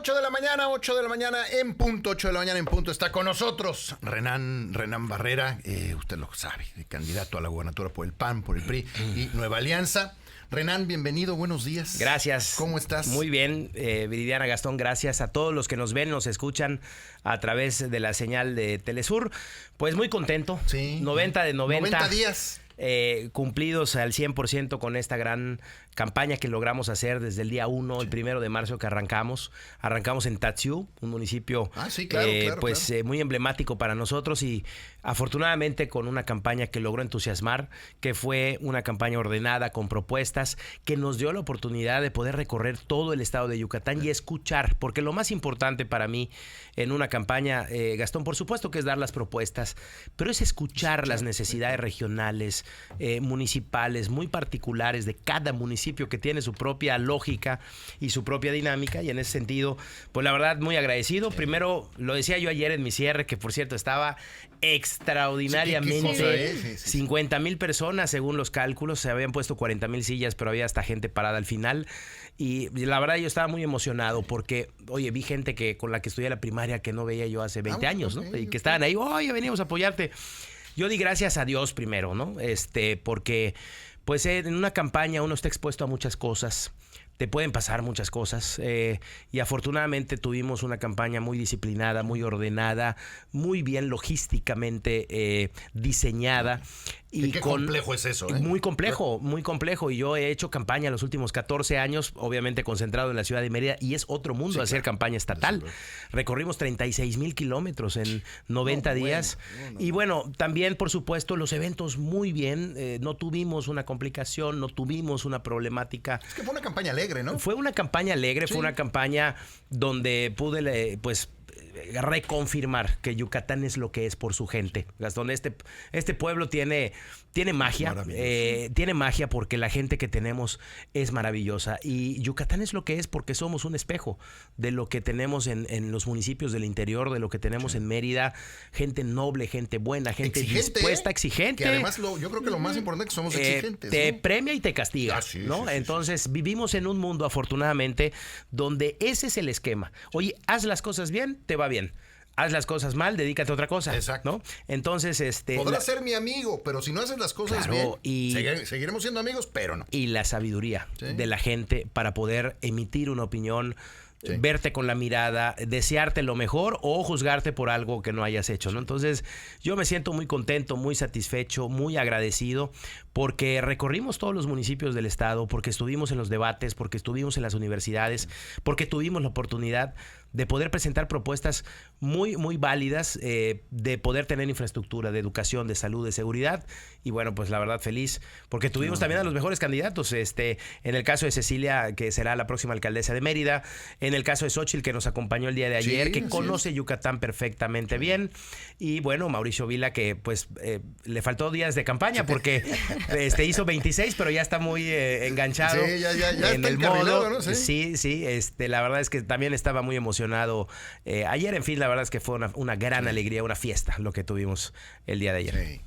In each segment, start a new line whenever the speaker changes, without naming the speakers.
8 de la mañana en punto, 8 de la mañana en punto. Está con nosotros Renán Barrera, usted lo sabe, candidato a la gubernatura por el PAN, por el PRI y Nueva Alianza. Renán, bienvenido, buenos días.
Gracias.
¿Cómo estás?
Muy bien, Viridiana, Gastón, gracias a todos los que nos ven, nos escuchan a través de la señal de Telesur. Pues muy contento,
sí.
90 de 90.
90 días.
Cumplidos al 100% con esta gran campaña que logramos hacer desde el día 1, el 1 de marzo que arrancamos en Tatsiú, un municipio
claro.
muy emblemático para nosotros y afortunadamente con una campaña que logró entusiasmar, que fue una campaña ordenada con propuestas que nos dio la oportunidad de poder recorrer todo el estado de Yucatán y escuchar, porque lo más importante para mí en una campaña, Gastón, por supuesto que es dar las propuestas, pero es escuchar las necesidades regionales, municipales, muy particulares de cada municipio que tiene su propia lógica y su propia dinámica, y en ese sentido, pues la verdad muy agradecido. Primero, lo decía yo ayer en mi cierre, que por cierto estaba extraordinariamente, 50,000 personas según los cálculos, se habían puesto 40,000 sillas, pero había hasta gente parada al final, y la verdad yo estaba muy emocionado porque, oye, vi gente con la que estudié la primaria que no veía yo hace 20 años, ¿no? Y que estaban ahí, oye, veníamos a apoyarte. Yo di gracias a Dios primero, ¿no? Porque pues en una campaña uno está expuesto a muchas cosas, te pueden pasar muchas cosas, y afortunadamente tuvimos una campaña muy disciplinada, muy ordenada, muy bien logísticamente diseñada.
Y qué complejo es eso, ¿eh?
Muy complejo. Y yo he hecho campaña los últimos 14 años, obviamente concentrado en la ciudad de Mérida, y es otro mundo hacer campaña estatal. Recorrimos 36,000 kilómetros en 90 días. Y bueno, también, por supuesto, los eventos muy bien. No tuvimos una complicación, no tuvimos una problemática.
Es que fue una campaña alegre, ¿no?
Fue una campaña alegre, fue una campaña donde pude, reconfirmar que Yucatán es lo que es por su gente. Gastón, este pueblo tiene magia, tiene magia porque la gente que tenemos es maravillosa, y Yucatán es lo que es porque somos un espejo de lo que tenemos en los municipios del interior, de lo que tenemos en Mérida, gente noble, gente buena, gente dispuesta, exigente.
Que además yo creo que lo más importante es que somos exigentes.
Te premia y te castiga, ¿no? Entonces vivimos en un mundo, afortunadamente, donde ese es el esquema. Oye, haz las cosas bien, te va bien. Haz las cosas mal, dedícate a otra cosa.
Exacto.
¿No? Entonces,
podrás ser mi amigo, pero si no haces las cosas bien, seguiremos siendo amigos, pero no.
Y la sabiduría de la gente para poder emitir una opinión, verte con la mirada, desearte lo mejor o juzgarte por algo que no hayas hecho, ¿no? Entonces, yo me siento muy contento, muy satisfecho, muy agradecido, porque recorrimos todos los municipios del estado, porque estuvimos en los debates, porque estuvimos en las universidades, porque tuvimos la oportunidad de poder presentar propuestas muy, muy válidas, de poder tener infraestructura, de educación, de salud, de seguridad. Y bueno, pues la verdad feliz, porque tuvimos también a los mejores candidatos, en el caso de Cecilia, que será la próxima alcaldesa de Mérida, en el caso de Xóchitl, que nos acompañó el día de ayer, que conoce Yucatán perfectamente bien, y bueno, Mauricio Vila, que pues le faltó días de campaña, porque hizo 26, pero ya está muy enganchado en el modo, ¿no? Sí, la verdad es que también estaba muy emocionado ayer. En fin, la verdad es que fue una gran alegría, una fiesta lo que tuvimos el día de ayer.
Sí.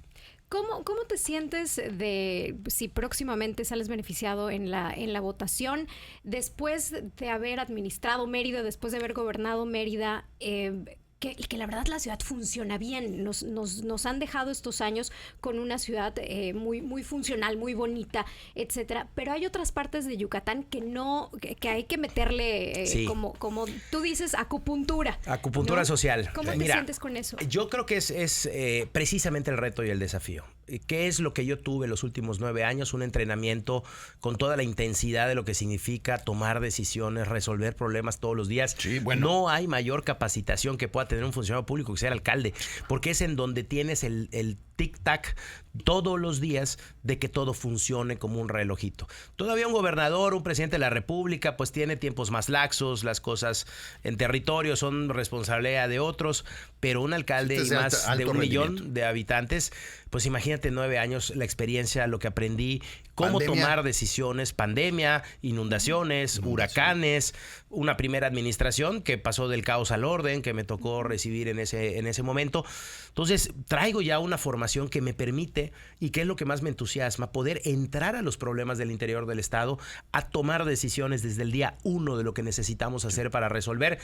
¿Cómo te sientes de si próximamente sales beneficiado en la votación después de haber administrado Mérida, después de haber gobernado Mérida? Que la verdad la ciudad funciona bien. Nos han dejado estos años con una ciudad muy, muy funcional, muy bonita, etcétera. Pero hay otras partes de Yucatán que hay que meterle, como tú dices, acupuntura.
Acupuntura, ¿no? Social.
¿Cómo te sientes con eso?
Yo creo que es precisamente el reto y el desafío. ¿Qué es lo que yo tuve los últimos 9 años? Un entrenamiento con toda la intensidad de lo que significa tomar decisiones, resolver problemas todos los días.
Sí, bueno.
No hay mayor capacitación que pueda tener un funcionario público que sea el alcalde, porque es en donde tienes el tic-tac todos los días de que todo funcione como un relojito. Todavía un gobernador, un presidente de la República, pues tiene tiempos más laxos, las cosas en territorio son responsabilidad de otros, pero un alcalde y más de 1 millón de habitantes, pues imagínate 9 años, la experiencia, lo que aprendí, cómo tomar decisiones, pandemia, inundaciones, huracanes, una primera administración que pasó del caos al orden, que me tocó recibir en ese momento. Entonces, traigo ya una formación información que me permite, y que es lo que más me entusiasma, poder entrar a los problemas del interior del Estado, a tomar decisiones desde el día 1 de lo que necesitamos hacer para resolver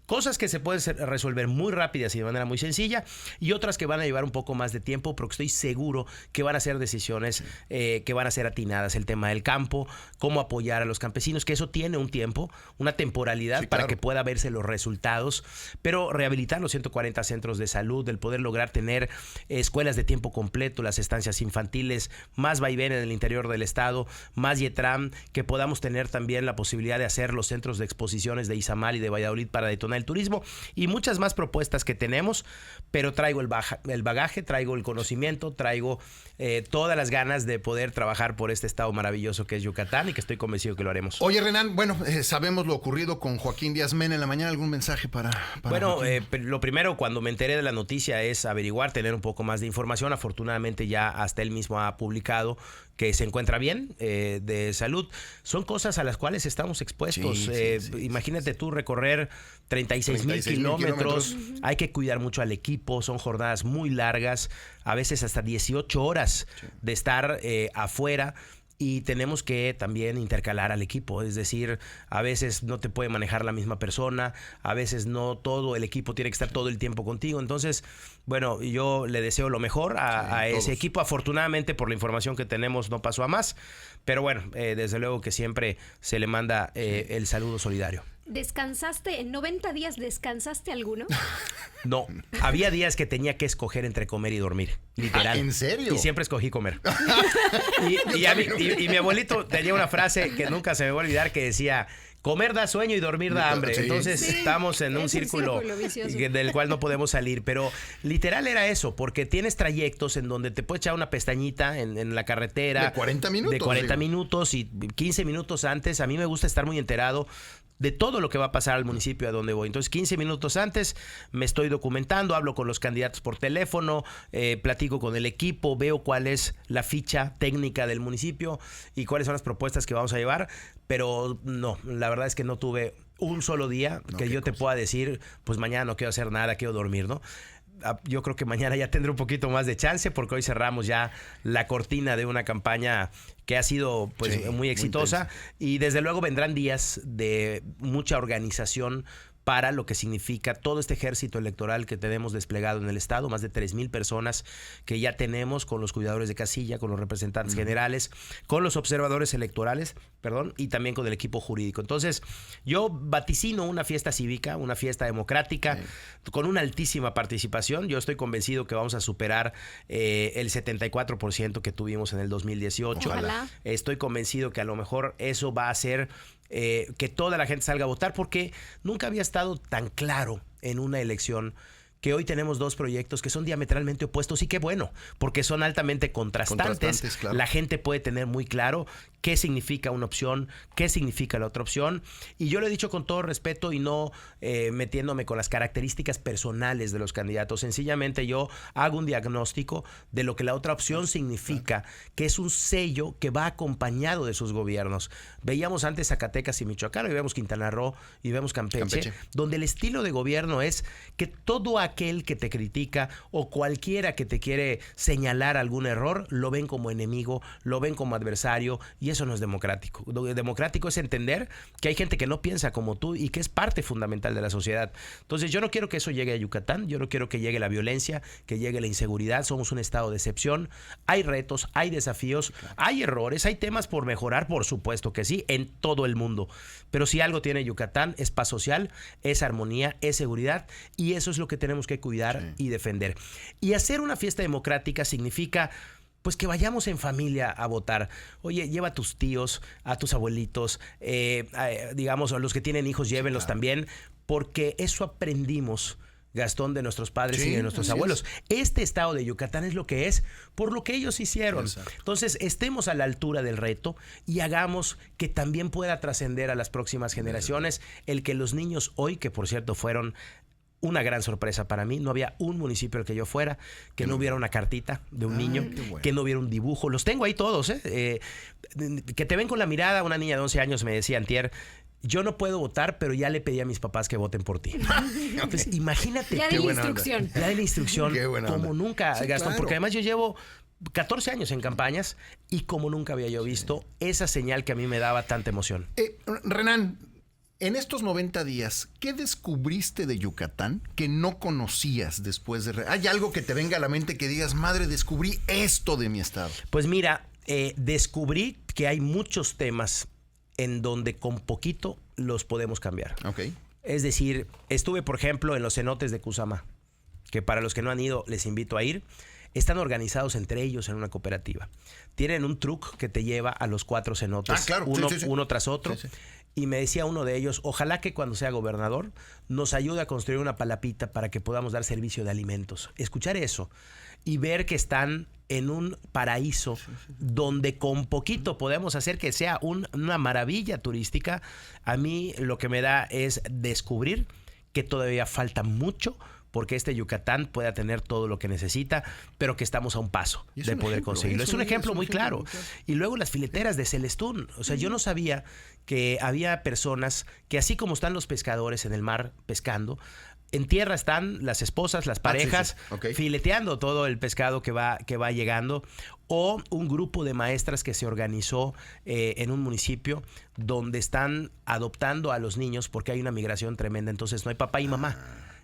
cosas que se pueden resolver muy rápidas y de manera muy sencilla, y otras que van a llevar un poco más de tiempo, pero que estoy seguro que van a ser decisiones que van a ser atinadas. El tema del campo, cómo apoyar a los campesinos, que eso tiene un tiempo, una temporalidad para que pueda verse los resultados, pero rehabilitar los 140 centros de salud, el poder lograr tener escuelas de tiempo completo, las estancias infantiles, más vaivén en el interior del estado, más YETRAM, que podamos tener también la posibilidad de hacer los centros de exposiciones de Izamal y de Valladolid para detonar el turismo, y muchas más propuestas que tenemos, pero traigo el bagaje, traigo el conocimiento, traigo todas las ganas de poder trabajar por este estado maravilloso que es Yucatán, y que estoy convencido que lo haremos.
Oye, Renan, bueno, sabemos lo ocurrido con Joaquín Díaz Mena en la mañana. ¿Algún mensaje para
bueno, lo primero, cuando me enteré de la noticia, es averiguar, tener un poco más de información. Afortunadamente ya hasta él mismo ha publicado que se encuentra bien de salud. Son cosas a las cuales estamos expuestos. Imagínate tú recorrer 36,000 kilómetros. Hay que cuidar mucho al equipo. Son jornadas muy largas, a veces hasta 18 horas de estar afuera. Y tenemos que también intercalar al equipo, es decir, a veces no te puede manejar la misma persona, a veces no todo el equipo tiene que estar todo el tiempo contigo. Entonces, bueno, yo le deseo lo mejor a ese equipo. Afortunadamente, por la información que tenemos, no pasó a más, pero bueno, desde luego que siempre se le manda el saludo solidario.
¿Descansaste? ¿En 90 días descansaste alguno?
No, había días que tenía que escoger entre comer y dormir, literal.
¿En serio?
Y siempre escogí comer. y mi abuelito tenía una frase que nunca se me va a olvidar, que decía: comer da sueño y dormir da hambre. Entonces estamos en un círculo del cual no podemos salir. Pero literal era eso, porque tienes trayectos en donde te puedes echar una pestañita en la carretera.
De 40 minutos.
De 40 minutos y 15 minutos antes. A mí me gusta estar muy enterado de todo lo que va a pasar al municipio a donde voy. Entonces, 15 minutos antes me estoy documentando, hablo con los candidatos por teléfono, platico con el equipo, veo cuál es la ficha técnica del municipio y cuáles son las propuestas que vamos a llevar. Pero no, la verdad es que no tuve un solo día que yo te pueda decir, pues mañana no quiero hacer nada, quiero dormir, ¿no? Yo creo que mañana ya tendré un poquito más de chance, porque hoy cerramos ya la cortina de una campaña que ha sido pues muy exitosa, y desde luego vendrán días de mucha organización para lo que significa todo este ejército electoral que tenemos desplegado en el estado, más de 3,000 personas que ya tenemos, con los cuidadores de casilla, con los representantes generales, con los observadores electorales, y también con el equipo jurídico. Entonces, yo vaticino una fiesta cívica, una fiesta democrática, con una altísima participación. Yo estoy convencido que vamos a superar el 74% que tuvimos en el 2018.
Ojalá.
Estoy convencido que a lo mejor eso va a hacer que toda la gente salga a votar, porque nunca había estado tan claro en una elección que hoy tenemos dos proyectos que son diametralmente opuestos, y qué bueno, porque son altamente contrastantes. Claro. La gente puede tener muy claro qué significa una opción, qué significa la otra opción, y yo lo he dicho con todo respeto y no metiéndome con las características personales de los candidatos. Sencillamente yo hago un diagnóstico de lo que la otra opción significa, que es un sello que va acompañado de sus gobiernos. Veíamos antes Zacatecas y Michoacán, hoy vemos Quintana Roo y vemos Campeche, donde el estilo de gobierno es que todo aquel que te critica o cualquiera que te quiere señalar algún error, lo ven como enemigo, lo ven como adversario, y eso no es democrático. Lo democrático es entender que hay gente que no piensa como tú y que es parte fundamental de la sociedad. Entonces, yo no quiero que eso llegue a Yucatán, yo no quiero que llegue la violencia, que llegue la inseguridad. Somos un estado de excepción. Hay retos, hay desafíos, hay errores, hay temas por mejorar, por supuesto que sí, en todo el mundo. Pero si algo tiene Yucatán, es paz social, es armonía, es seguridad, y eso es lo que tenemos que cuidar y defender. Y hacer una fiesta democrática significa pues que vayamos en familia a votar. Oye, lleva a tus tíos, a tus abuelitos, digamos, a los que tienen hijos, llévenlos también, porque eso aprendimos, Gastón, de nuestros padres y de nuestros abuelos. Este estado de Yucatán es lo que es por lo que ellos hicieron. Exacto. Entonces, estemos a la altura del reto y hagamos que también pueda trascender a las próximas generaciones el que los niños hoy, que por cierto fueron una gran sorpresa para mí, no había un municipio al que yo fuera que no hubiera una cartita de un niño, que no hubiera un dibujo. Los tengo ahí todos, que te ven con la mirada. Una niña de 11 años me decía antier: yo no puedo votar, pero ya le pedí a mis papás que voten por ti. Entonces, imagínate.
Ya de la instrucción.
Ya de la instrucción, como
onda.
nunca,
Sí,
Gastón,
claro.
porque además yo llevo 14 años en campañas y como nunca había yo visto esa señal que a mí me daba tanta emoción.
Renan, en estos 90 días, ¿qué descubriste de Yucatán que no conocías después de... ¿Hay algo que te venga a la mente que digas, madre, descubrí esto de mi estado?
Pues mira, descubrí que hay muchos temas en donde con poquito los podemos cambiar.
Ok.
Es decir, estuve, por ejemplo, en los cenotes de Cuzama, que para los que no han ido, les invito a ir. Están organizados entre ellos en una cooperativa. Tienen un truck que te lleva a los 4 cenotes,
claro. Sí.
uno tras otro.
Sí.
Y me decía uno de ellos, ojalá que cuando sea gobernador nos ayude a construir una palapita para que podamos dar servicio de alimentos. Escuchar eso y ver que están en un paraíso donde con poquito podemos hacer que sea una maravilla turística, a mí lo que me da es descubrir que todavía falta mucho porque este Yucatán pueda tener todo lo que necesita, pero que estamos a un paso de poder conseguirlo. Es un ejemplo muy claro. Y luego las fileteras de Celestún. O sea, yo no sabía que había personas que así como están los pescadores en el mar pescando, en tierra están las esposas, las parejas,
Okay.
fileteando todo el pescado que va llegando, o un grupo de maestras que se organizó en un municipio donde están adoptando a los niños porque hay una migración tremenda, entonces no hay papá y mamá.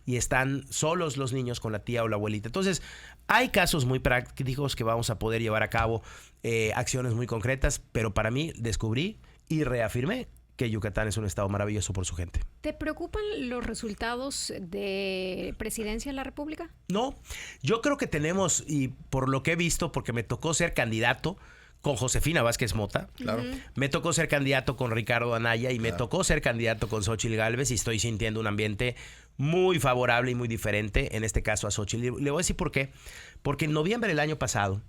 Y están solos los niños con la tía o la abuelita. Entonces, hay casos muy prácticos que vamos a poder llevar a cabo, acciones muy concretas, pero para mí descubrí y reafirmé que Yucatán es un estado maravilloso por su gente.
¿Te preocupan los resultados de presidencia de la República?
No, yo creo que tenemos, y por lo que he visto, porque me tocó ser candidato con Josefina Vázquez Mota,
Claro.
me tocó ser candidato con Ricardo Anaya y me tocó ser candidato con Xóchitl Gálvez y estoy sintiendo un ambiente muy favorable y muy diferente, en este caso a Xóchitl. Le voy a decir por qué. Porque en noviembre del año pasado,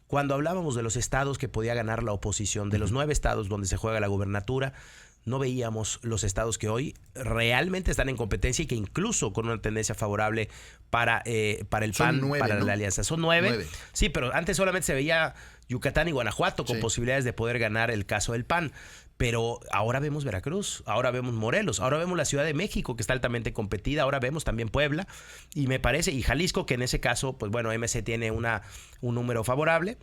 cuando hablábamos de los estados que podía ganar la oposición, de los 9 estados donde se juega la gubernatura, no veíamos los estados que hoy realmente están en competencia y que incluso con una tendencia favorable para el PAN,
9,
para
¿no?
la alianza. Son 9.
9.
Sí, pero antes solamente se veía Yucatán y Guanajuato con
Sí.
posibilidades de poder ganar el caso del PAN. Pero ahora vemos Veracruz, ahora vemos Morelos, ahora vemos la Ciudad de México, que está altamente competida, ahora vemos también Puebla, y me parece, y Jalisco, que en ese caso, pues bueno, MC tiene un número favorable,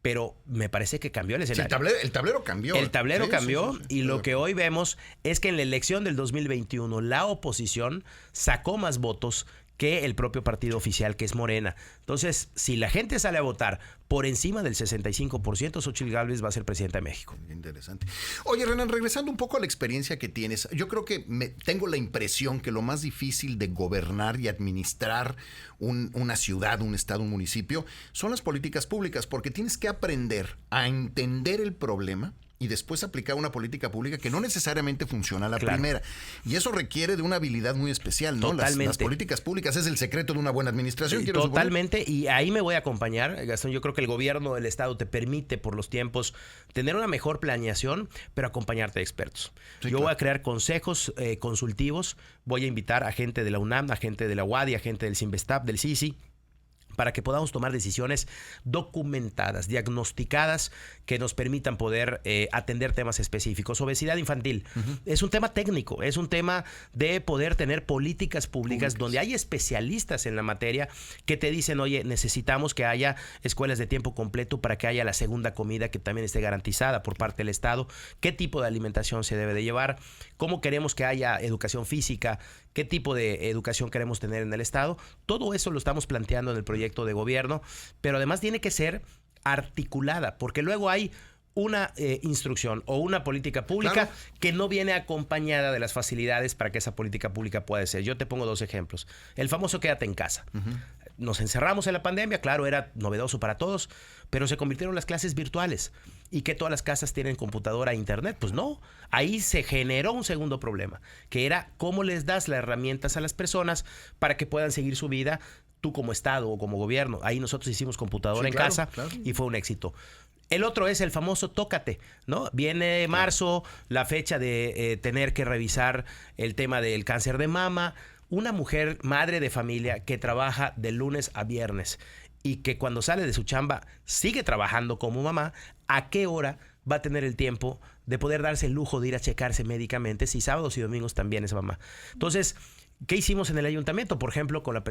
pero me parece que cambió el
Sí,
escenario.
el tablero cambió.
El tablero
Sí,
cambió
sí.
y lo que hoy vemos es que en la elección del 2021 la oposición sacó más votos que el propio partido oficial, que es Morena. Entonces, si la gente sale a votar por encima del 65%, Xóchitl Gálvez va a ser presidenta de México.
Interesante. Oye, Renan, regresando un poco a la experiencia que tienes, yo creo que tengo la impresión que lo más difícil de gobernar y administrar una ciudad, un estado, un municipio, son las políticas públicas, porque tienes que aprender a entender el problema y después aplicar una política pública que no necesariamente funciona a la
Claro.
primera. Y eso requiere de una habilidad muy especial, ¿no?
Totalmente.
Las políticas públicas es el secreto de una buena administración, quiero suponer.
Totalmente, y ahí me voy a acompañar, Gastón. Yo creo que el gobierno del estado te permite por los tiempos tener una mejor planeación, pero acompañarte de expertos.
Sí,
Yo
claro.
voy a crear consejos consultivos, voy a invitar a gente de la UNAM, a gente de la UADY, a gente del CIMBESTAP, del CICI, para que podamos tomar decisiones documentadas, diagnosticadas, que nos permitan poder atender temas específicos. Obesidad infantil es un tema técnico, es un tema de poder tener políticas públicas donde hay especialistas en la materia que te dicen, oye, necesitamos que haya escuelas de tiempo completo para que haya la segunda comida que también esté garantizada por parte del Estado, qué tipo de alimentación se debe de llevar, cómo queremos que haya educación física, qué tipo de educación queremos tener en el Estado. Todo eso lo estamos planteando en el proyecto de gobierno, pero además tiene que ser articulada, porque luego hay una instrucción o una política pública que no viene acompañada de las facilidades para que esa política pública pueda ser. Yo te pongo 2 ejemplos. El famoso quédate en casa. Nos encerramos en la pandemia, claro, era novedoso para todos, pero se convirtieron las clases virtuales. ¿Y que todas las casas tienen computadora e internet? Pues no. Ahí se generó un segundo problema, que era cómo les das las herramientas a las personas para que puedan seguir su vida, tú como Estado o como gobierno. Ahí nosotros hicimos computadora en casa y fue un éxito. El otro es el famoso tócate, ¿no? Viene marzo, la fecha de tener que revisar el tema del cáncer de mama. Una mujer, madre de familia, que trabaja de lunes a viernes y que cuando sale de su chamba sigue trabajando como mamá, ¿a qué hora va a tener el tiempo de poder darse el lujo de ir a checarse médicamente, si sábados y domingos también esa mamá. Entonces, ¿qué hicimos en el ayuntamiento? Por ejemplo, con las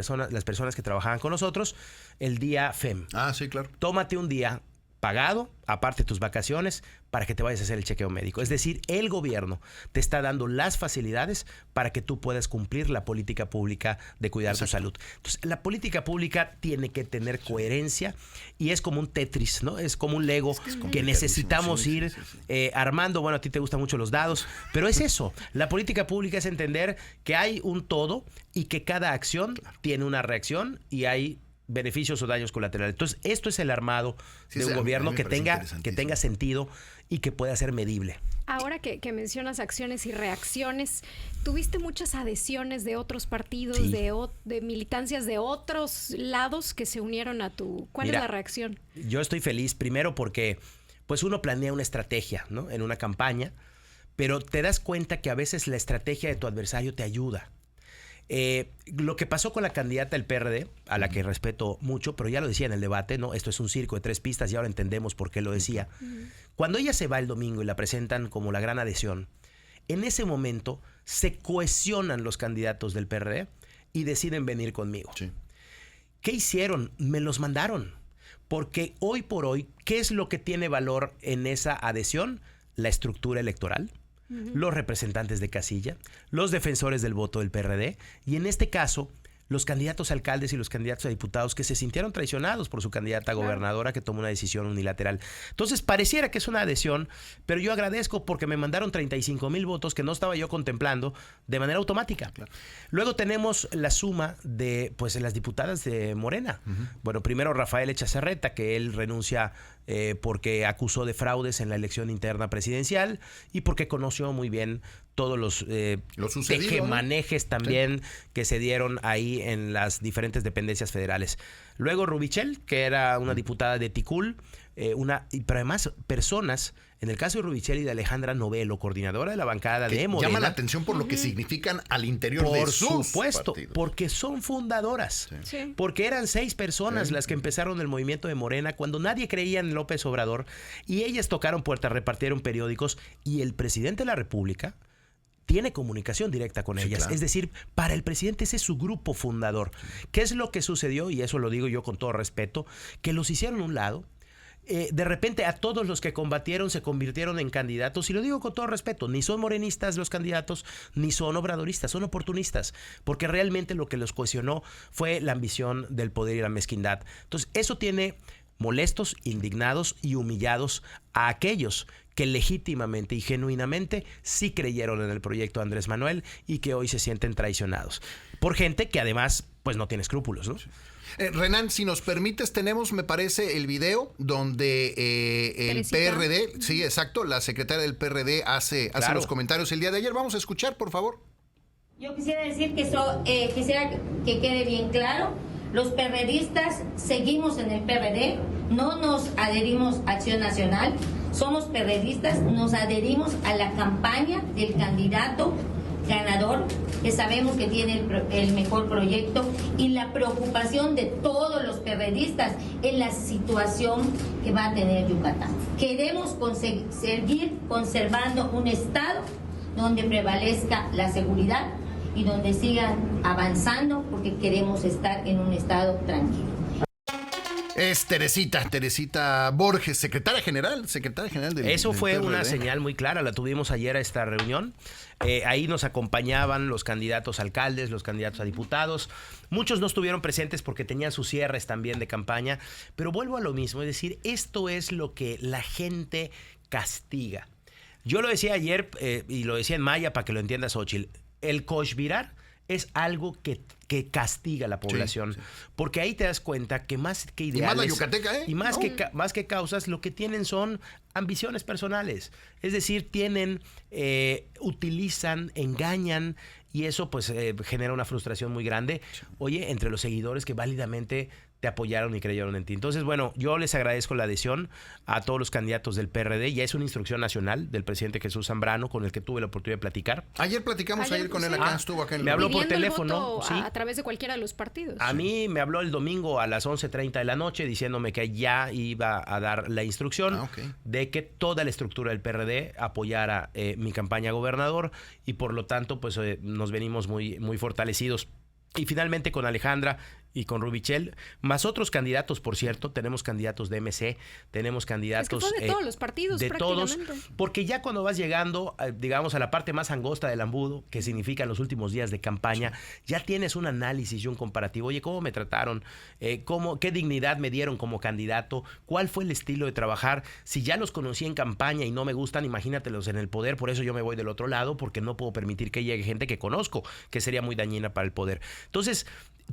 personas que trabajaban con nosotros, el día FEM.
Ah, sí, claro.
Tómate un día pagado, aparte de tus vacaciones, para que te vayas a hacer el chequeo médico. Es decir, el gobierno te está dando las facilidades para que tú puedas cumplir la política pública de cuidar tu salud. Entonces, la política pública tiene que tener coherencia y es como un Tetris, ¿no? Es como un Lego que necesitamos ir armando. Bueno, a ti te gustan mucho los dados, pero es eso. La política pública es entender que hay un todo y que cada acción tiene una reacción y hay beneficios o daños colaterales. Entonces, esto es el armado de un gobierno que tenga sentido y que pueda ser medible.
Ahora que mencionas acciones y reacciones, ¿tuviste muchas adhesiones de otros partidos,
sí,
de militancias de otros lados que se unieron a tu... ¿Cuál es la reacción?
Yo estoy feliz, primero porque pues uno planea una estrategia, ¿no? En una campaña, pero te das cuenta que a veces la estrategia de tu adversario te ayuda. Lo que pasó con la candidata del PRD, a la que respeto mucho, pero ya lo decía en el debate, ¿no? Esto es un circo de 3 pistas y ahora entendemos por qué lo decía. Cuando ella se va el domingo y la presentan como la gran adhesión, en ese momento se cohesionan los candidatos del PRD y deciden venir conmigo. Sí. ¿Qué hicieron? Me los mandaron. Porque hoy por hoy, ¿qué es lo que tiene valor en esa adhesión? La estructura electoral, los representantes de casilla, los defensores del voto del PRD y en este caso los candidatos a alcaldes y los candidatos a diputados que se sintieron traicionados por su candidata a gobernadora que tomó una decisión unilateral. Entonces pareciera que es una adhesión, pero yo agradezco porque me mandaron 35,000 votos que no estaba yo contemplando de manera automática. Claro. Luego tenemos la suma de pues las diputadas de Morena. Bueno, primero Rafael Echazarreta, que él renuncia porque acusó de fraudes en la elección interna presidencial y porque conoció muy bien todos los tejemanejes, ¿no? También que se dieron ahí en las diferentes dependencias federales. Luego Rubichel, que era una diputada de Ticul, pero además personas, en el caso de Rubichel y de Alejandra Novelo, coordinadora de la bancada de Morena.
Llama la atención por lo que significan al interior de sus
Por supuesto,
partidos.
Porque son fundadoras.
Sí.
Porque eran 6 personas las que empezaron el movimiento de Morena cuando nadie creía en López Obrador y ellas tocaron puertas, repartieron periódicos y el presidente de la República tiene comunicación directa con ellas. Claro. Es decir, para el presidente ese es su grupo fundador. ¿Qué es lo que sucedió? Y eso lo digo yo con todo respeto, que los hicieron a un lado. De repente a todos los que combatieron se convirtieron en candidatos y lo digo con todo respeto, ni son morenistas los candidatos ni son obradoristas, son oportunistas porque realmente lo que los cohesionó fue la ambición del poder y la mezquindad. Entonces eso tiene molestos, indignados y humillados a aquellos que legítimamente y genuinamente sí creyeron en el proyecto de Andrés Manuel y que hoy se sienten traicionados por gente que además pues no tiene escrúpulos, ¿no?
Renan, si nos permites, tenemos, me parece, el video donde el PRD, sí, exacto, la secretaria del PRD hace los comentarios el día de ayer. Vamos a escuchar, por favor.
Yo quisiera decir que quisiera que quede bien claro, los perredistas seguimos en el PRD, no nos adherimos a Acción Nacional, somos perredistas, nos adherimos a la campaña del candidato ganador, que sabemos que tiene el mejor proyecto y la preocupación de todos los perredistas en la situación que va a tener Yucatán. Queremos seguir conservando un estado donde prevalezca la seguridad y donde sigan avanzando porque queremos estar en un estado tranquilo.
Es Teresita Borges, secretaria general del
Eso fue
PRD.
una señal muy clara, la tuvimos ayer a esta reunión. Ahí nos acompañaban los candidatos a alcaldes, los candidatos a diputados. Muchos no estuvieron presentes porque tenían sus cierres también de campaña. Pero vuelvo a lo mismo, es decir, esto es lo que la gente castiga. Yo lo decía ayer y lo decía en maya para que lo entienda Xóchitl. El cochvirar es algo que castiga a la población. Sí. Porque ahí te das cuenta que más que ideales...
Y más la yucateca, ¿eh?
Y más que causas, lo que tienen son ambiciones personales. Es decir, utilizan, engañan y eso pues genera una frustración muy grande. Oye, entre los seguidores que válidamente te apoyaron y creyeron en ti. Entonces, bueno, yo les agradezco la adhesión a todos los candidatos del PRD. Ya es una instrucción nacional del presidente Jesús Zambrano, con el que tuve la oportunidad de platicar.
Ayer platicamos con él acá, estuvo acá en el...
Me habló por
Pidiendo el
teléfono.
voto a través de cualquiera de los partidos.
A mí me habló el domingo a las 11:30 de la noche diciéndome que ya iba a dar la instrucción de que toda la estructura del PRD apoyara mi campaña a gobernador, y por lo tanto pues nos venimos muy, muy fortalecidos. Y finalmente con Alejandra y con Rubichel, más otros candidatos, por cierto, tenemos candidatos de MC, tenemos candidatos...
Es que fue de todos los partidos,
de todos,
prácticamente.
porque ya cuando vas llegando, digamos, a la parte más angosta del embudo, que significan los últimos días de campaña, ya tienes un análisis y un comparativo. Oye, ¿cómo me trataron? ¿Qué dignidad me dieron como candidato? ¿Cuál fue el estilo de trabajar? Si ya los conocí en campaña y no me gustan, imagínatelos en el poder. Por eso yo me voy del otro lado, porque no puedo permitir que llegue gente que conozco, que sería muy dañina para el poder. Entonces,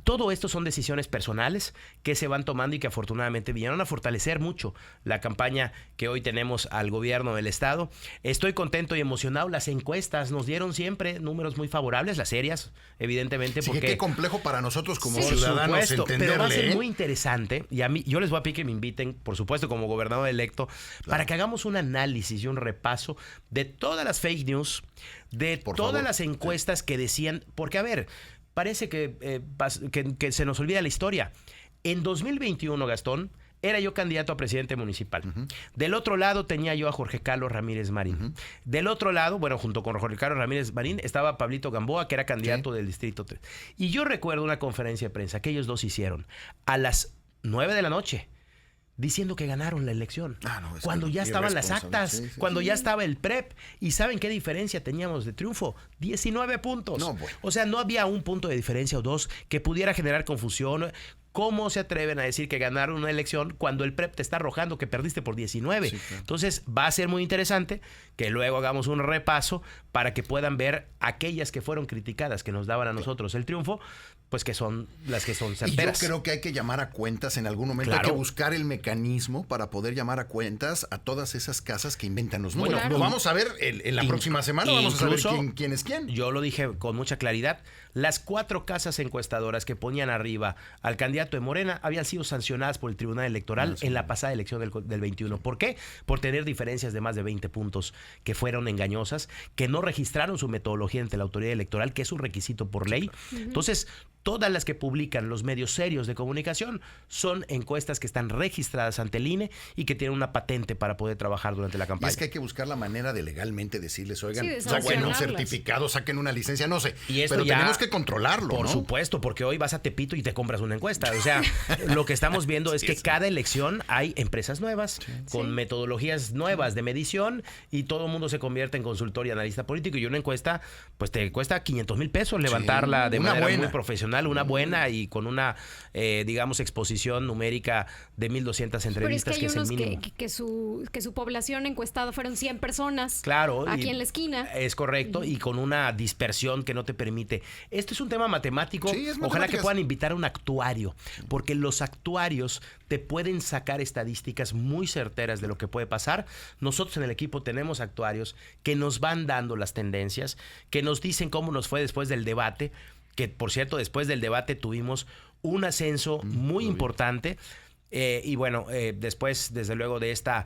todo esto son decisiones personales que se van tomando y que afortunadamente vinieron a fortalecer mucho la campaña que hoy tenemos al gobierno del estado. Estoy contento y emocionado. Las encuestas nos dieron siempre números muy favorables, las serias, evidentemente.
Sí,
porque
qué complejo para nosotros como
por
ciudadanos
supuesto,
entenderle.
pero va a ser muy interesante, y a mí, yo les voy a pedir que me inviten, por supuesto, como gobernador electo, para que hagamos un análisis y un repaso de todas las fake news, de todas las encuestas que decían, porque a ver, parece que se nos olvida la historia. En 2021, Gastón, era yo candidato a presidente municipal. Del otro lado tenía yo a Jorge Carlos Ramírez Marín. Del otro lado, bueno, junto con Jorge Carlos Ramírez Marín, estaba Pablito Gamboa, que era candidato del Distrito 3. Y yo recuerdo una conferencia de prensa que ellos dos hicieron a las 9 de la noche, diciendo que ganaron la elección. Cuando ya estaban las actas, cuando ya estaba el PREP. ¿Y saben qué diferencia teníamos de triunfo? 19 puntos.
No, bueno.
O sea, no había un punto de diferencia o dos que pudiera generar confusión. ¿Cómo se atreven a decir que ganaron una elección cuando el PREP te está arrojando que perdiste por 19? Sí, claro. Entonces va a ser muy interesante que luego hagamos un repaso para que puedan ver aquellas que fueron criticadas, que nos daban a nosotros el triunfo, pues que son las que son certeras.
Y yo creo que hay que llamar a cuentas en algún momento. Claro. Hay que buscar el mecanismo para poder llamar a cuentas a todas esas casas que inventan los números. Bueno, lo vamos a ver en la próxima semana. Vamos a saber quién es quién.
Yo lo dije con mucha claridad. Las 4 casas encuestadoras que ponían arriba al candidato de Morena habían sido sancionadas por el Tribunal Electoral en la pasada elección del 21. ¿Por qué? Por tener diferencias de más de 20 puntos que fueron engañosas, que no registraron su metodología ante la autoridad electoral, que es un requisito por ley. Entonces, todas las que publican los medios serios de comunicación son encuestas que están registradas ante el INE y que tienen una patente para poder trabajar durante la campaña.
Y es que hay que buscar la manera de legalmente decirles, oigan, saquen un certificado, saquen una licencia, no sé.
Y esto
pero
ya,
tenemos que controlarlo,
por
¿no?
supuesto, porque hoy vas a Tepito y te compras una encuesta. O sea, lo que estamos viendo es que cada elección hay empresas nuevas, con metodologías nuevas de medición, y todo el mundo se convierte en consultor y analista político, y una encuesta pues te cuesta 500,000 pesos levantarla de manera muy profesional, una buena y con una, digamos, exposición numérica de 1,200 entrevistas, que es el mínimo.
Que su población encuestada fueron 100 personas.
Claro.
Aquí en la esquina.
Es correcto, y con una dispersión que no te permite. Esto es un tema matemático. Ojalá que puedan invitar a un actuario, porque los actuarios te pueden sacar estadísticas muy certeras de lo que puede pasar. Nosotros en el equipo tenemos actuarios que nos van dando las tendencias, que nos dicen cómo nos fue después del debate, que por cierto, después del debate tuvimos un ascenso muy importante. Y bueno, después, desde luego, de esta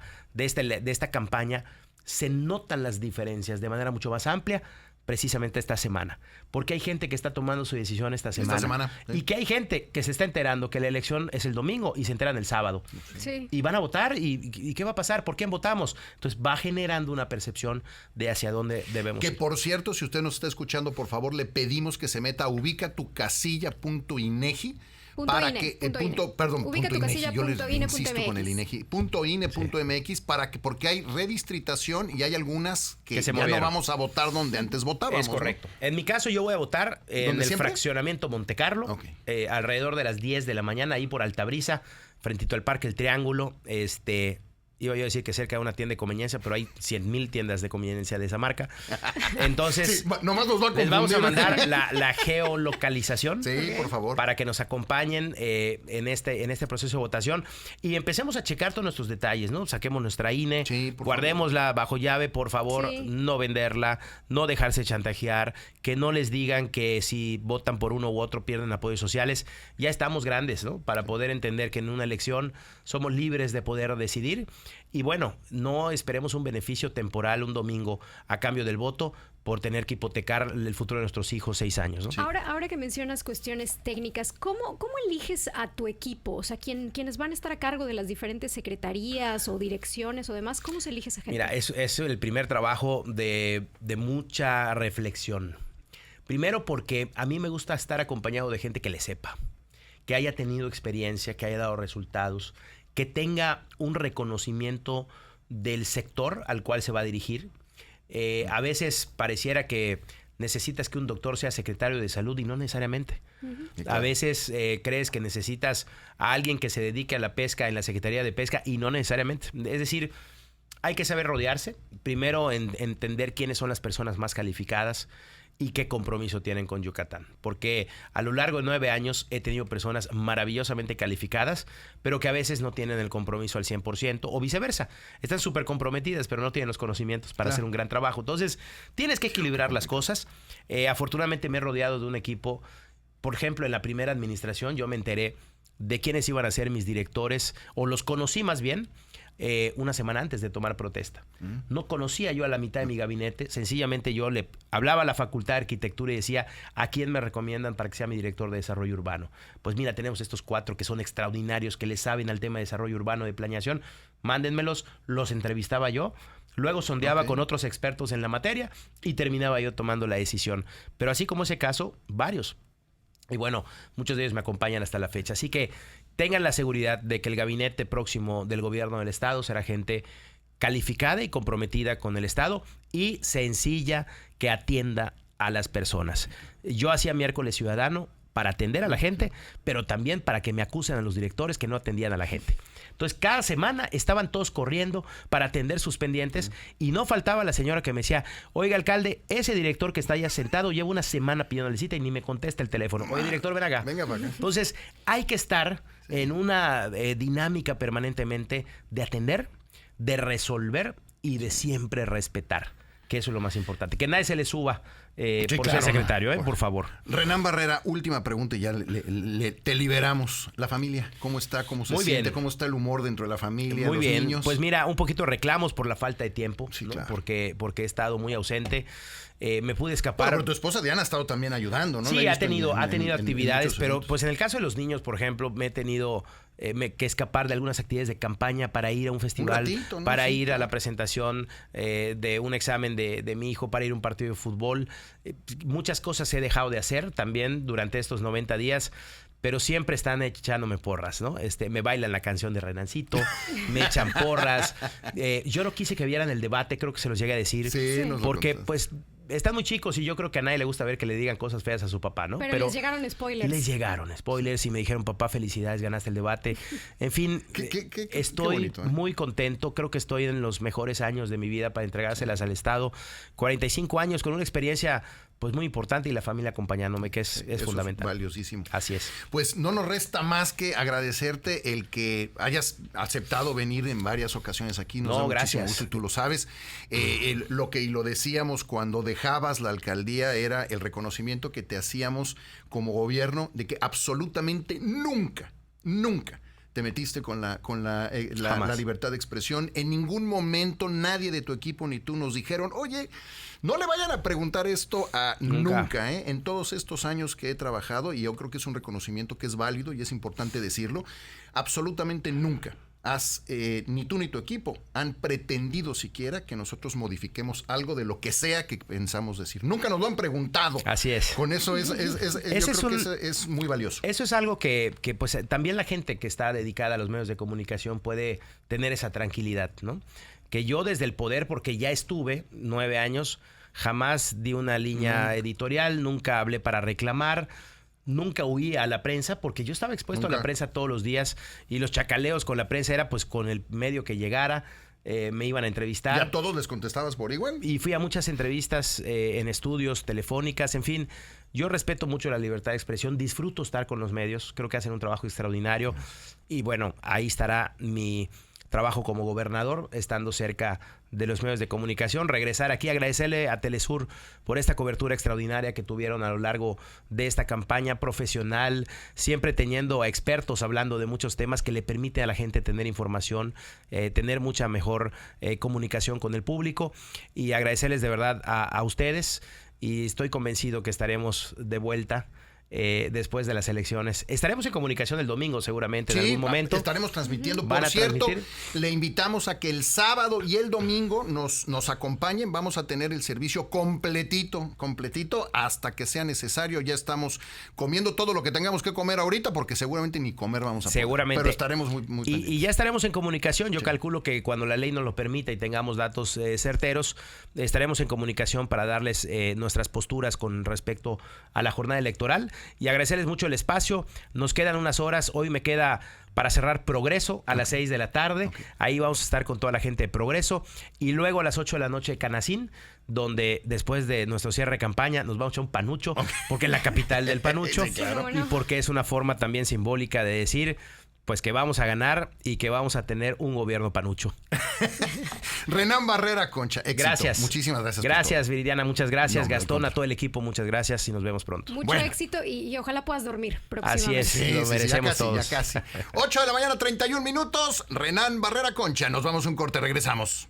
campaña, se notan las diferencias de manera mucho más amplia, precisamente esta semana. Porque hay gente que está tomando su decisión esta semana. Y que hay gente que se está enterando que la elección es el domingo y se enteran el sábado.
Sí.
Y van a votar. ¿Y qué va a pasar? ¿Por quién votamos? Entonces va generando una percepción de hacia dónde debemos ir.
Que por cierto, si usted nos está escuchando, por favor, le pedimos que se meta a ubicatucasilla.inegi. Para que
ubica tu casilla
yo les
.ine.mx.
insisto con el INEGI, .ine.mx, porque hay redistribución y hay algunas que ya no vamos a votar donde antes votábamos.
Es correcto. ¿No? En mi caso, yo voy a votar en el fraccionamiento Montecarlo, alrededor de las 10 de la mañana, ahí por Altabrisa, frentito al Parque El Triángulo. iba yo a decir que cerca de una tienda de conveniencia, pero hay 100,000 tiendas de conveniencia de esa marca. Entonces,
sí, nomás nos va a
les vamos a
confundir.
mandar la geolocalización.
Sí, por favor.
Para que nos acompañen en este proceso de votación y empecemos a checar todos nuestros detalles, ¿no? Saquemos nuestra INE,
Sí, por
guardémosla bajo llave, por favor,
Sí.
no venderla, no dejarse chantajear, que no les digan que si votan por uno u otro pierden apoyos sociales. Ya estamos grandes, ¿no? Para poder entender que en una elección somos libres de poder decidir. Y bueno, no esperemos un beneficio temporal un domingo a cambio del voto por tener que hipotecar el futuro de nuestros hijos 6 años, ¿no?
Ahora que mencionas cuestiones técnicas, ¿cómo eliges a tu equipo? O sea, quienes van a estar a cargo de las diferentes secretarías o direcciones o demás, ¿cómo se elige esa gente?
Mira, es el primer trabajo de mucha reflexión. Primero porque a mí me gusta estar acompañado de gente que le sepa, que haya tenido experiencia, que haya dado resultados, que tenga un reconocimiento del sector al cual se va a dirigir. A veces pareciera que necesitas que un doctor sea secretario de salud y no necesariamente. A veces crees que necesitas a alguien que se dedique a la pesca en la Secretaría de Pesca y no necesariamente. Es decir, hay que saber rodearse. Primero, entender quiénes son las personas más calificadas y qué compromiso tienen con Yucatán. Porque a lo largo de 9 años he tenido personas maravillosamente calificadas, pero que a veces no tienen el compromiso al 100% o viceversa. Están súper comprometidas, pero no tienen los conocimientos para hacer un gran trabajo. Entonces, tienes que equilibrar las cosas. Afortunadamente me he rodeado de un equipo. Por ejemplo, en la primera administración yo me enteré de quiénes iban a ser mis directores, o los conocí más bien, una semana antes de tomar protesta. No conocía yo a la mitad de mi gabinete, sencillamente yo le hablaba a la Facultad de Arquitectura y decía, ¿a quién me recomiendan para que sea mi director de desarrollo urbano? Pues mira, tenemos estos 4 que son extraordinarios, que le saben al tema de desarrollo urbano, de planeación, mándenmelos, los entrevistaba yo, luego sondeaba con otros expertos en la materia y terminaba yo tomando la decisión. Pero así como ese caso, varios. Y bueno, muchos de ellos me acompañan hasta la fecha. Así que tengan la seguridad de que el gabinete próximo del gobierno del estado será gente calificada y comprometida con el estado y sencilla, que atienda a las personas. Yo hacía Miércoles Ciudadano para atender a la gente, pero también para que me acusen a los directores que no atendían a la gente. Entonces, cada semana estaban todos corriendo para atender sus pendientes y no faltaba la señora que me decía, oiga, alcalde, ese director que está allá sentado lleva una semana pidiéndole cita y ni me contesta el teléfono. Oye, director, ven acá.
Venga para acá.
Entonces, hay que estar en una dinámica permanentemente de atender, de resolver y de siempre respetar, que eso es lo más importante. Que nadie se le suba por ser secretario, por favor.
Renan Barrera, última pregunta y ya te liberamos. La familia, ¿cómo está? ¿Cómo se
Muy
siente?
bien.
¿Cómo está el humor dentro de la familia?
Muy
los
bien,
niños?
pues mira, un poquito de reclamos por la falta de tiempo,
Sí,
¿no?
claro.
porque he estado muy ausente. Me pude escapar.
Bueno, pero tu esposa Diana ha estado también ayudando, ¿no?
Sí,
La he
ha
visto
tenido
en
actividades,
muchos
pero
eventos.
pues en el caso de los niños, por ejemplo, me he tenido que escapar de algunas actividades de campaña para ir a un festival,
ratito, ¿no?
para
Sí,
ir a
claro.
la presentación de un examen de mi hijo, para ir a un partido de fútbol. Muchas cosas he dejado de hacer también durante estos 90 días. Pero siempre están echándome porras, ¿no? Me bailan la canción de Renancito, me echan porras. Yo no quise que vieran el debate, creo que se los llegué a decir.
Sí, nos lo
porque,
contaste.
pues, están muy chicos y yo creo que a nadie le gusta ver que le digan cosas feas a su papá, ¿no?
Pero les llegaron spoilers.
Les llegaron spoilers y me dijeron, papá, felicidades, ganaste el debate. En fin,
Qué
estoy
bonito, ¿eh?
muy contento. Creo que estoy en los mejores años de mi vida para entregárselas al Estado. 45 años con una experiencia pues muy importante y la familia acompañándome, que es
Eso
fundamental.
Es valiosísimo.
Así es.
Pues no nos resta más que agradecerte el que hayas aceptado venir en varias ocasiones aquí. Nos
No,
da muchísimo
gracias.
gusto y tú lo sabes. Lo decíamos cuando dejabas la alcaldía era el reconocimiento que te hacíamos como gobierno de que absolutamente nunca te metiste con la libertad de expresión. En ningún momento nadie de tu equipo ni tú nos dijeron, oye, no le vayan a preguntar esto a nunca. En todos estos años que he trabajado, y yo creo que es un reconocimiento que es válido y es importante decirlo, absolutamente nunca ni tú ni tu equipo han pretendido siquiera que nosotros modifiquemos algo de lo que sea que pensamos decir. Nunca nos lo han preguntado.
Así es.
Con eso yo creo que es muy valioso.
Eso es algo que pues también la gente que está dedicada a los medios de comunicación puede tener esa tranquilidad, ¿no? Que yo desde el poder, porque ya estuve 9 años, jamás di una línea editorial, nunca hablé para reclamar. Nunca huí a la prensa porque yo estaba expuesto a la prensa todos los días y los chacaleos con la prensa era pues con el medio que llegara. Me iban a entrevistar.
¿Ya a todos les contestabas por igual?
Y fui a muchas entrevistas en estudios, telefónicas, en fin. Yo respeto mucho la libertad de expresión, disfruto estar con los medios, creo que hacen un trabajo extraordinario. Y bueno, ahí estará mi trabajo como gobernador, estando cerca de los medios de comunicación, regresar aquí, agradecerle a Telesur por esta cobertura extraordinaria que tuvieron a lo largo de esta campaña profesional, siempre teniendo a expertos hablando de muchos temas que le permite a la gente tener información, tener mucha mejor comunicación con el público, y agradecerles de verdad a ustedes, y estoy convencido que estaremos de vuelta después de las elecciones. Estaremos en comunicación el domingo seguramente, en algún momento.
Estaremos transmitiendo. Por cierto, le invitamos a que el sábado y el domingo nos acompañen. Vamos a tener el servicio completito hasta que sea necesario. Ya estamos comiendo todo lo que tengamos que comer ahorita, porque seguramente ni comer vamos a poder.
Seguramente.
Pero estaremos muy
y ya estaremos en comunicación. Yo calculo que cuando la ley nos lo permita y tengamos datos certeros, estaremos en comunicación para darles nuestras posturas con respecto a la jornada electoral. Y agradecerles mucho el espacio. Nos quedan unas horas. Hoy me queda para cerrar Progreso a las 6 de la tarde. Ahí vamos a estar con toda la gente de Progreso. Y luego a las 8 de la noche Canacín, donde después de nuestro cierre de campaña nos vamos a echar un panucho, porque es la capital del panucho.
Sí, claro.
Y porque es una forma también simbólica de decir pues que vamos a ganar y que vamos a tener un gobierno panucho.
Renan Barrera, Concha, éxito.
Gracias.
Muchísimas gracias.
Gracias, Viridiana, muchas gracias.
No,
Gastón, a todo el equipo, muchas gracias y nos vemos pronto.
Mucho éxito y ojalá puedas dormir próximamente.
Así es, lo merecemos todos.
Ya casi. 8 de la mañana, 31 minutos. Renan Barrera, Concha. Nos vamos a un corte, regresamos.